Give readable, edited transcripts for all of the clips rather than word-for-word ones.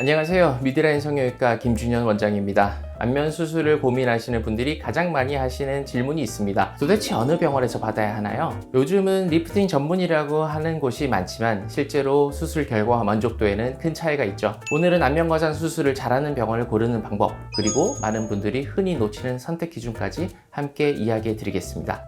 안녕하세요. 미드라인 성형외과 김준현 원장입니다. 안면 수술을 고민하시는 분들이 가장 많이 하시는 질문이 있습니다. 도대체 어느 병원에서 받아야 하나요? 요즘은 리프팅 전문이라고 하는 곳이 많지만 실제로 수술 결과와 만족도에는 큰 차이가 있죠. 오늘은 안면 거상 수술을 잘하는 병원을 고르는 방법, 그리고 많은 분들이 흔히 놓치는 선택 기준까지 함께 이야기해 드리겠습니다.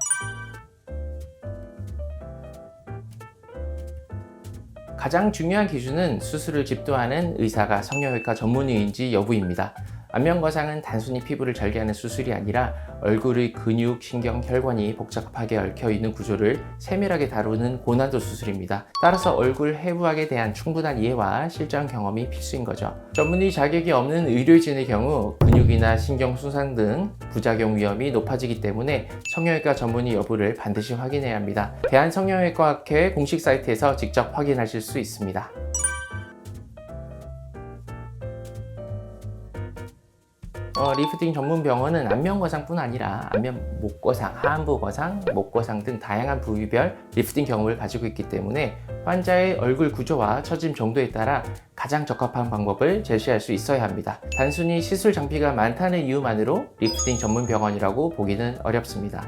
가장 중요한 기준은 수술을 집도하는 의사가 성형외과 전문의인지 여부입니다. 안면 거상은 단순히 피부를 절개하는 수술이 아니라 얼굴의 근육, 신경, 혈관이 복잡하게 얽혀 있는 구조를 세밀하게 다루는 고난도 수술입니다. 따라서 얼굴 해부학에 대한 충분한 이해와 실전 경험이 필수인 거죠. 전문의 자격이 없는 의료진의 경우 근육이나 신경 손상 등 부작용 위험이 높아지기 때문에 성형외과 전문의 여부를 반드시 확인해야 합니다. 대한성형외과학회 공식 사이트에서 직접 확인하실 수 있습니다. 리프팅 전문 병원은 안면 거상뿐 아니라 안면 목 거상, 하안부 거상, 목 거상 등 다양한 부위별 리프팅 경험을 가지고 있기 때문에 환자의 얼굴 구조와 처짐 정도에 따라 가장 적합한 방법을 제시할 수 있어야 합니다. 단순히 시술 장비가 많다는 이유만으로 리프팅 전문 병원이라고 보기는 어렵습니다.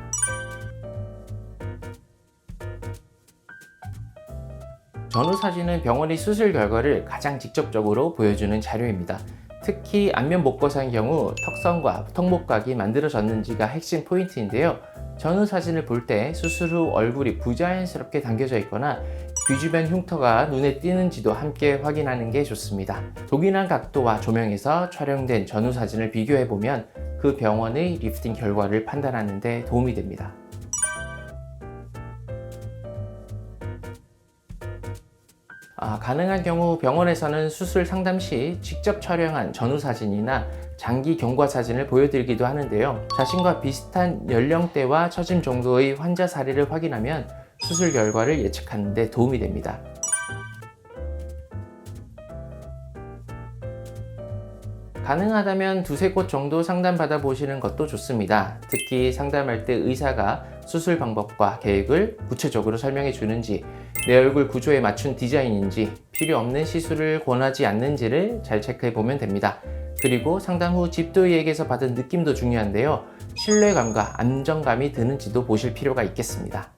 전후 사진은 병원의 수술 결과를 가장 직접적으로 보여주는 자료입니다. 특히 안면 목거상의 경우 턱선과 턱목각이 만들어졌는지가 핵심 포인트인데요. 전후 사진을 볼 때 수술 후 얼굴이 부자연스럽게 당겨져 있거나 귀 주변 흉터가 눈에 띄는지도 함께 확인하는 게 좋습니다. 동일한 각도와 조명에서 촬영된 전후 사진을 비교해보면 그 병원의 리프팅 결과를 판단하는 데 도움이 됩니다. 가능한 경우 병원에서는 수술 상담 시 직접 촬영한 전후 사진이나 장기 경과 사진을 보여드리기도 하는데요. 자신과 비슷한 연령대와 처짐 정도의 환자 사례를 확인하면 수술 결과를 예측하는 데 도움이 됩니다. 가능하다면 두세 곳 정도 상담받아 보시는 것도 좋습니다. 특히 상담할 때 의사가 수술 방법과 계획을 구체적으로 설명해 주는지, 내 얼굴 구조에 맞춘 디자인인지, 필요 없는 시술을 권하지 않는지를 잘 체크해 보면 됩니다. 그리고 상담 후 집도의에게서 받은 느낌도 중요한데요. 신뢰감과 안정감이 드는지도 보실 필요가 있겠습니다.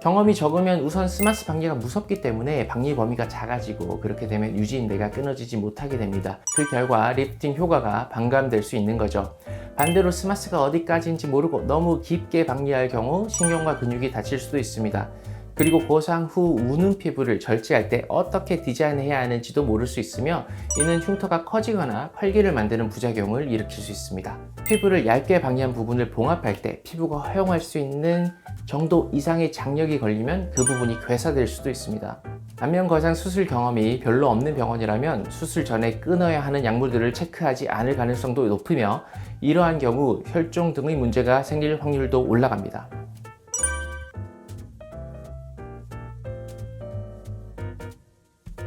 경험이 적으면 우선 스마스 박리가 무섭기 때문에 박리 범위가 작아지고 그렇게 되면 유지인대가 끊어지지 못하게 됩니다. 그 결과 리프팅 효과가 반감될 수 있는 거죠. 반대로 스마스가 어디까지인지 모르고 너무 깊게 박리할 경우 신경과 근육이 다칠 수도 있습니다. 그리고 거상 후 우는 피부를 절제할 때 어떻게 디자인해야 하는지도 모를 수 있으며 이는 흉터가 커지거나 활기를 만드는 부작용을 일으킬 수 있습니다. 피부를 얇게 박리한 부분을 봉합할 때 피부가 허용할 수 있는 정도 이상의 장력이 걸리면 그 부분이 괴사될 수도 있습니다. 안면 거상 수술 경험이 별로 없는 병원이라면 수술 전에 끊어야 하는 약물들을 체크하지 않을 가능성도 높으며 이러한 경우 혈종 등의 문제가 생길 확률도 올라갑니다.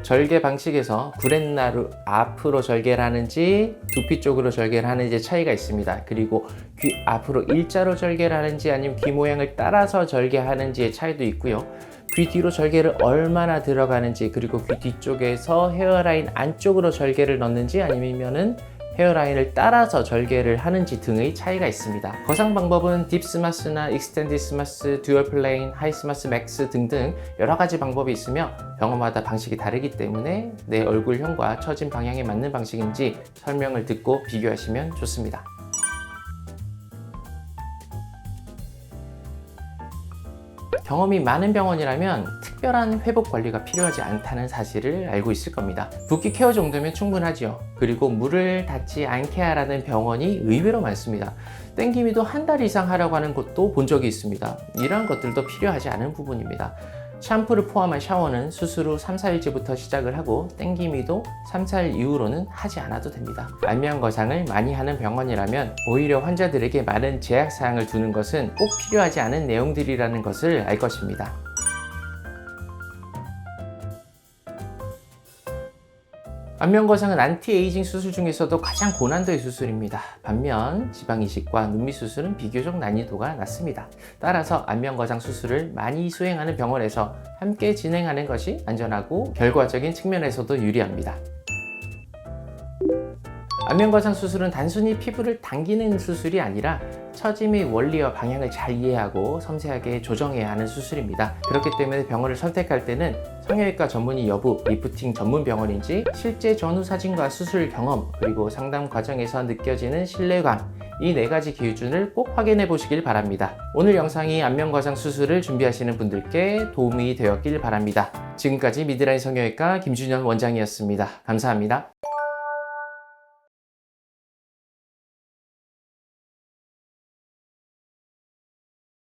절개 방식에서 구렛나루 앞으로 절개를 하는지 두피 쪽으로 절개를 하는지 차이가 있습니다. 그리고 귀 앞으로 일자로 절개를 하는지 아니면 귀 모양을 따라서 절개하는지의 차이도 있고요. 귀 뒤로 절개를 얼마나 들어가는지, 그리고 귀 뒤쪽에서 헤어라인 안쪽으로 절개를 넣는지 아니면은 헤어라인을 따라서 절개를 하는지 등의 차이가 있습니다. 거상 방법은 딥스마스나 익스텐디 스마스, 듀얼 플레인, 하이스마스 맥스 등등 여러 가지 방법이 있으며 병원마다 방식이 다르기 때문에 내 얼굴형과 처진 방향에 맞는 방식인지 설명을 듣고 비교하시면 좋습니다. 경험이 많은 병원이라면 특별한 회복 관리가 필요하지 않다는 사실을 알고 있을 겁니다. 붓기 케어 정도면 충분하죠. 그리고 물을 닿지 않게 하라는 병원이 의외로 많습니다. 땡기미도 한 달 이상 하라고 하는 곳도 본 적이 있습니다. 이러한 것들도 필요하지 않은 부분입니다. 샴푸를 포함한 샤워는 수술 후 3, 4일째부터 시작을 하고 땡기미도 3, 4일 이후로는 하지 않아도 됩니다. 안면 거상을 많이 하는 병원이라면 오히려 환자들에게 많은 제약사항을 두는 것은 꼭 필요하지 않은 내용들이라는 것을 알 것입니다. 안면 거상은 안티에이징 수술 중에서도 가장 고난도의 수술입니다. 반면 지방 이식과 눈밑 수술은 비교적 난이도가 낮습니다. 따라서 안면 거상 수술을 많이 수행하는 병원에서 함께 진행하는 것이 안전하고 결과적인 측면에서도 유리합니다. 안면 거상 수술은 단순히 피부를 당기는 수술이 아니라 처짐의 원리와 방향을 잘 이해하고 섬세하게 조정해야 하는 수술입니다. 그렇기 때문에 병원을 선택할 때는 성형외과 전문의 여부, 리프팅 전문 병원인지, 실제 전후 사진과 수술 경험, 그리고 상담 과정에서 느껴지는 신뢰감, 이 4가지 기준을 꼭 확인해 보시길 바랍니다. 오늘 영상이 안면 거상 수술을 준비하시는 분들께 도움이 되었길 바랍니다. 지금까지 미드라인 성형외과 김준현 원장이었습니다. 감사합니다.